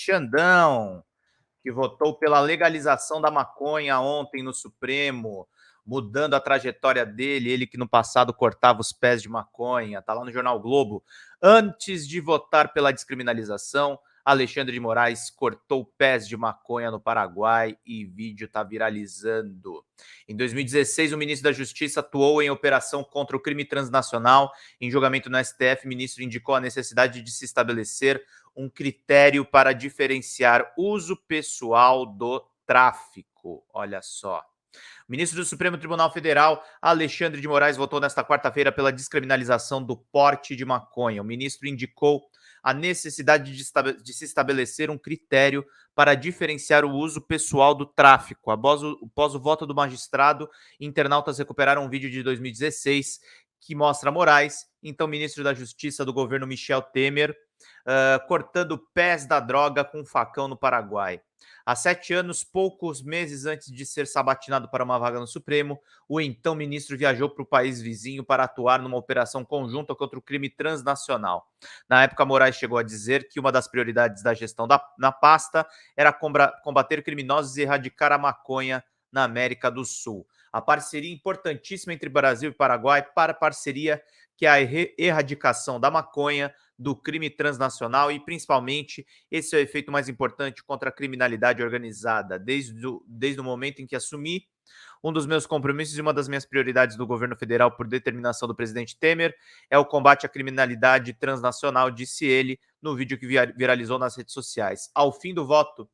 Xandão, que votou pela legalização da maconha ontem no Supremo, mudando a trajetória dele, ele que no passado cortava os pés de maconha, tá lá no Jornal Globo. Antes de votar pela descriminalização, Alexandre de Moraes cortou pés de maconha no Paraguai e vídeo tá viralizando. Em 2016, o ministro da Justiça atuou em operação contra o crime transnacional. Em julgamento no STF, o ministro indicou a necessidade de se estabelecer um critério para diferenciar uso pessoal do tráfico. Olha só. O ministro do Supremo Tribunal Federal, Alexandre de Moraes, votou nesta quarta-feira pela descriminalização do porte de maconha. O ministro indicou a necessidade de se estabelecer um critério para diferenciar o uso pessoal do tráfico. Após o voto do magistrado, internautas recuperaram um vídeo de 2016 que mostra Moraes, então ministro da Justiça do governo Michel Temer, cortando pés da droga com um facão no Paraguai. Há 7 anos, poucos meses antes de ser sabatinado para uma vaga no Supremo, o então ministro viajou para o país vizinho para atuar numa operação conjunta contra o crime transnacional. Na época, Moraes chegou a dizer que uma das prioridades da gestão na pasta era combater criminosos e erradicar a maconha na América do Sul. A parceria importantíssima entre Brasil e Paraguai para a parceria que é a erradicação da maconha, do crime transnacional e, principalmente, esse é o efeito mais importante contra a criminalidade organizada. Desde o momento em que assumi, um dos meus compromissos e uma das minhas prioridades do governo federal por determinação do presidente Temer é o combate à criminalidade transnacional, disse ele no vídeo que viralizou nas redes sociais. Ao fim do voto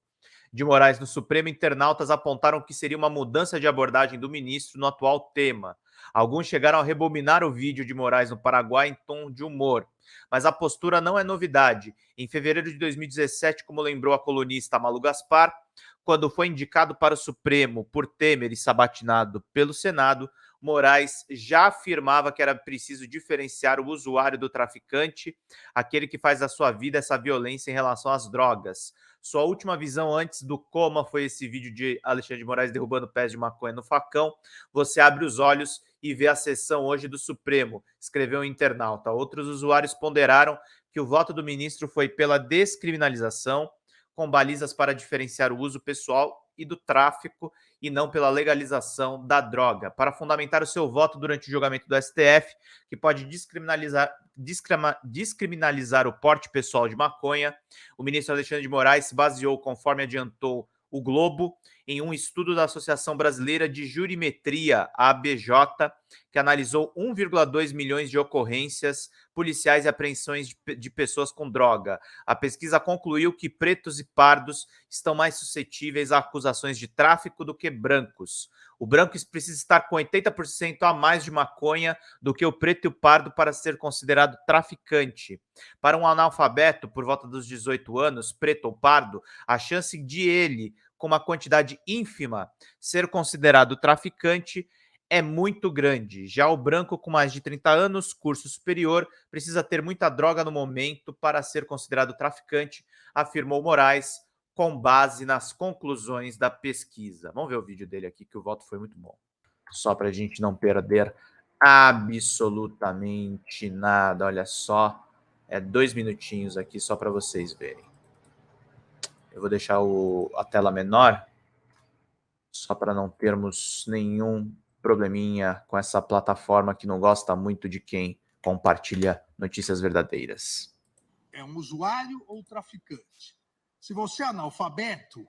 de Moraes no Supremo, internautas apontaram que seria uma mudança de abordagem do ministro no atual tema. Alguns chegaram a rebobinar o vídeo de Moraes no Paraguai em tom de humor. Mas a postura não é novidade. Em fevereiro de 2017, como lembrou a colunista Malu Gaspar, quando foi indicado para o Supremo por Temer e sabatinado pelo Senado, Moraes já afirmava que era preciso diferenciar o usuário do traficante, aquele que faz da sua vida essa violência em relação às drogas. Sua última visão antes do coma foi esse vídeo de Alexandre de Moraes derrubando pés de maconha no facão. Você abre os olhos e vê a sessão hoje do Supremo, escreveu um internauta. Outros usuários ponderaram que o voto do ministro foi pela descriminalização, com balizas para diferenciar o uso pessoal e do tráfico, e não pela legalização da droga. Para fundamentar o seu voto durante o julgamento do STF, que pode descriminalizar o porte pessoal de maconha, o ministro Alexandre de Moraes se baseou, conforme adiantou o Globo, em um estudo da Associação Brasileira de Jurimetria, a ABJ, que analisou 1,2 milhões de ocorrências policiais e apreensões de pessoas com droga. A pesquisa concluiu que pretos e pardos estão mais suscetíveis a acusações de tráfico do que brancos. O branco precisa estar com 80% a mais de maconha do que o preto e o pardo para ser considerado traficante. Para um analfabeto, por volta dos 18 anos, preto ou pardo, a chance de ele, com uma quantidade ínfima, ser considerado traficante é muito grande. Já o branco com mais de 30 anos, curso superior, precisa ter muita droga no momento para ser considerado traficante, afirmou Moraes, com base nas conclusões da pesquisa. Vamos ver o vídeo dele aqui, que o voto foi muito bom. Só para a gente não perder absolutamente nada. Olha só, 2 minutinhos aqui só para vocês verem. Eu vou deixar a tela menor, só para não termos nenhum probleminha com essa plataforma que não gosta muito de quem compartilha notícias verdadeiras. É um usuário ou traficante? Se você é analfabeto,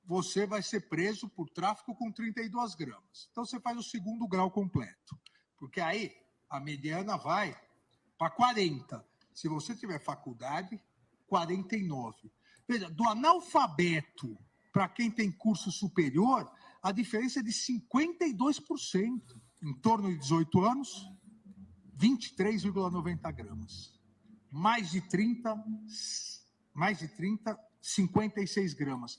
você vai ser preso por tráfico com 32 gramas. Então você faz o segundo grau completo, porque aí a mediana vai para 40. Se você tiver faculdade, 49. Veja, do analfabeto para quem tem curso superior, a diferença é de 52%. Em torno de 18 anos, 23,90 gramas. Mais de 30, 56 gramas.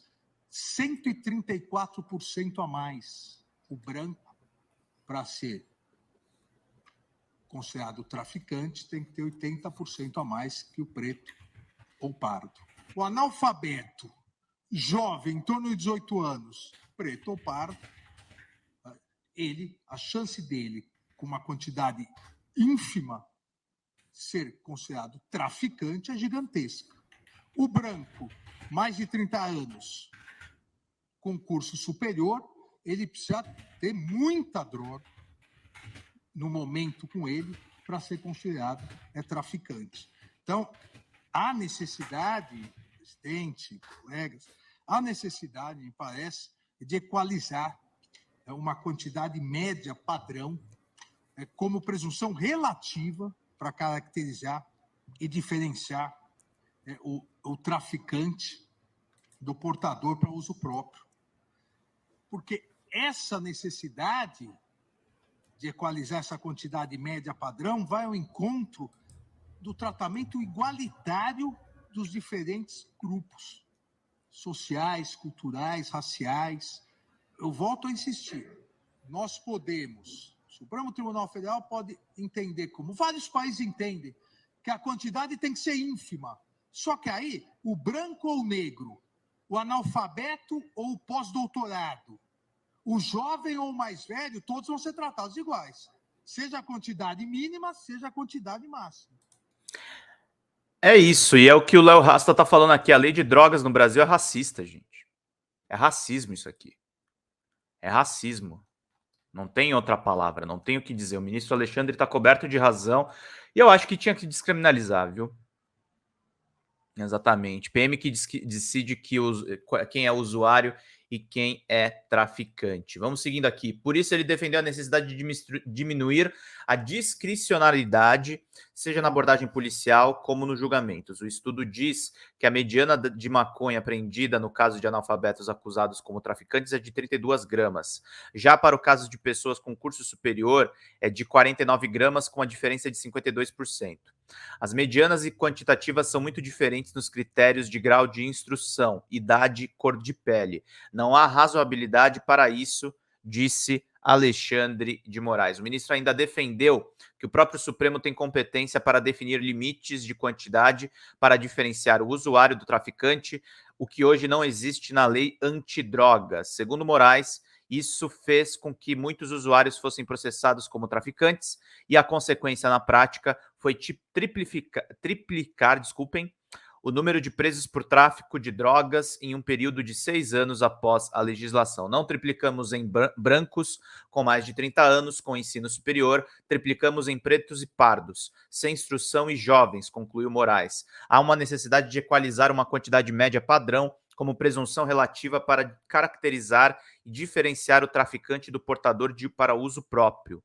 134% a mais. O branco, para ser considerado traficante, tem que ter 80% a mais que o preto ou pardo. O analfabeto, jovem, em torno de 18 anos, preto ou pardo, a chance dele, com uma quantidade ínfima, ser considerado traficante é gigantesca. O branco, mais de 30 anos com curso superior, ele precisa ter muita droga no momento com ele para ser considerado traficante. Então, há necessidade, presidente, colegas, há necessidade, me parece, de equalizar uma quantidade média padrão como presunção relativa para caracterizar e diferenciar o traficante do portador para uso próprio. Porque essa necessidade de equalizar essa quantidade média padrão vai ao encontro do tratamento igualitário dos diferentes grupos sociais, culturais, raciais. Eu volto a insistir, nós podemos, o Supremo Tribunal Federal pode entender, como vários países entendem, que a quantidade tem que ser ínfima. Só que aí, o branco ou o negro, o analfabeto ou o pós-doutorado, o jovem ou o mais velho, todos vão ser tratados iguais. Seja a quantidade mínima, seja a quantidade máxima. É isso, e é o que o Léo Rasta tá falando aqui. A lei de drogas no Brasil é racista, gente. É racismo isso aqui. É racismo. Não tem outra palavra, não tem o que dizer. O ministro Alexandre está coberto de razão e eu acho que tinha que descriminalizar, viu? Exatamente. PM que decide quem é usuário e quem é traficante. Vamos seguindo aqui. Por isso ele defendeu a necessidade de diminuir a discricionariedade, seja na abordagem policial como nos julgamentos. O estudo diz que a mediana de maconha apreendida no caso de analfabetos acusados como traficantes é de 32 gramas. Já para o caso de pessoas com curso superior, é de 49 gramas, com a diferença de 52%. As medianas e quantitativas são muito diferentes nos critérios de grau de instrução, idade e cor de pele. Não há razoabilidade para isso, disse Alexandre de Moraes. O ministro ainda defendeu que o próprio Supremo tem competência para definir limites de quantidade para diferenciar o usuário do traficante, o que hoje não existe na lei antidrogas. Segundo Moraes, isso fez com que muitos usuários fossem processados como traficantes e a consequência na prática foi triplicar o número de presos por tráfico de drogas em um período de 6 anos após a legislação. Não triplicamos em brancos com mais de 30 anos com ensino superior, triplicamos em pretos e pardos, sem instrução e jovens, concluiu Moraes. Há uma necessidade de equalizar uma quantidade média padrão como presunção relativa para caracterizar e diferenciar o traficante do portador para uso próprio,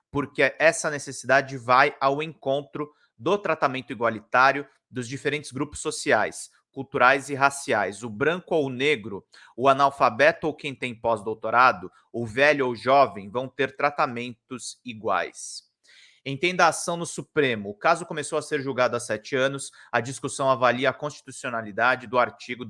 porque essa necessidade vai ao encontro do tratamento igualitário dos diferentes grupos sociais, culturais e raciais. O branco ou o negro, o analfabeto ou quem tem pós-doutorado, o velho ou o jovem vão ter tratamentos iguais. Entenda a ação no Supremo. O caso começou a ser julgado há 7 anos. A discussão avalia a constitucionalidade do artigo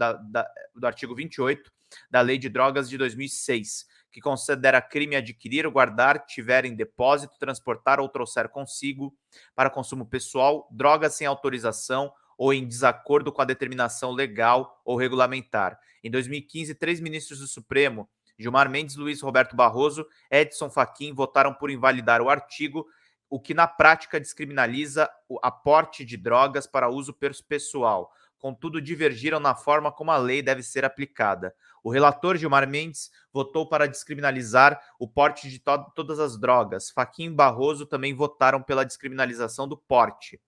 28 da Lei de Drogas de 2006, que considera crime adquirir, guardar, tiver em depósito, transportar ou trouxer consigo para consumo pessoal drogas sem autorização ou em desacordo com a determinação legal ou regulamentar. Em 2015, 3 ministros do Supremo, Gilmar Mendes, Luiz Roberto Barroso, Edson Fachin, votaram por invalidar o artigo, o que na prática descriminaliza o aporte de drogas para uso pessoal. Contudo, divergiram na forma como a lei deve ser aplicada. O relator Gilmar Mendes votou para descriminalizar o porte de todas as drogas. Fachin e Barroso também votaram pela descriminalização do porte,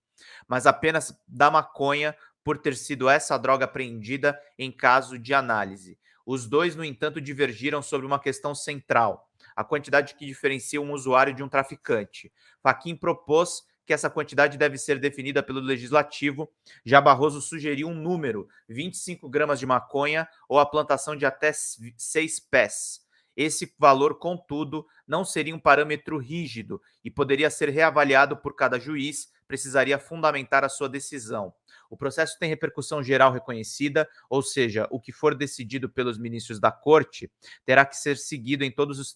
mas apenas da maconha, por ter sido essa droga apreendida em caso de análise. Os dois, no entanto, divergiram sobre uma questão central: a quantidade que diferencia um usuário de um traficante. Fachin propôs que essa quantidade deve ser definida pelo Legislativo, já Barroso sugeriu um número, 25 gramas de maconha ou a plantação de até 6 pés. Esse valor, contudo, não seria um parâmetro rígido e poderia ser reavaliado por cada juiz, precisaria fundamentar a sua decisão. O processo tem repercussão geral reconhecida, ou seja, o que for decidido pelos ministros da Corte terá que ser seguido em todos os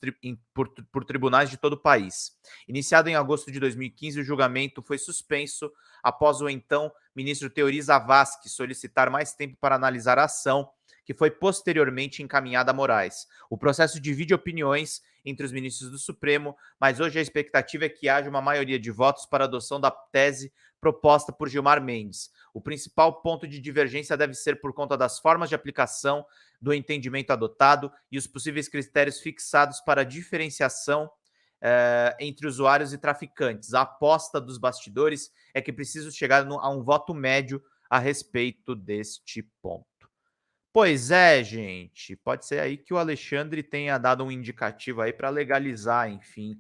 por tribunais de todo o país. Iniciado em agosto de 2015, o julgamento foi suspenso após o então ministro Teori Zavascki solicitar mais tempo para analisar a ação, que foi posteriormente encaminhada a Moraes. O processo divide opiniões entre os ministros do Supremo, mas hoje a expectativa é que haja uma maioria de votos para a adoção da tese proposta por Gilmar Mendes. O principal ponto de divergência deve ser por conta das formas de aplicação do entendimento adotado e os possíveis critérios fixados para a diferenciação entre usuários e traficantes. A aposta dos bastidores é que preciso chegar a um voto médio a respeito deste ponto. Pois é, gente, pode ser aí que o Alexandre tenha dado um indicativo aí para legalizar, enfim,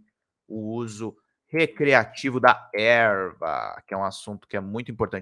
o uso recreativo da erva, que é um assunto que é muito importante.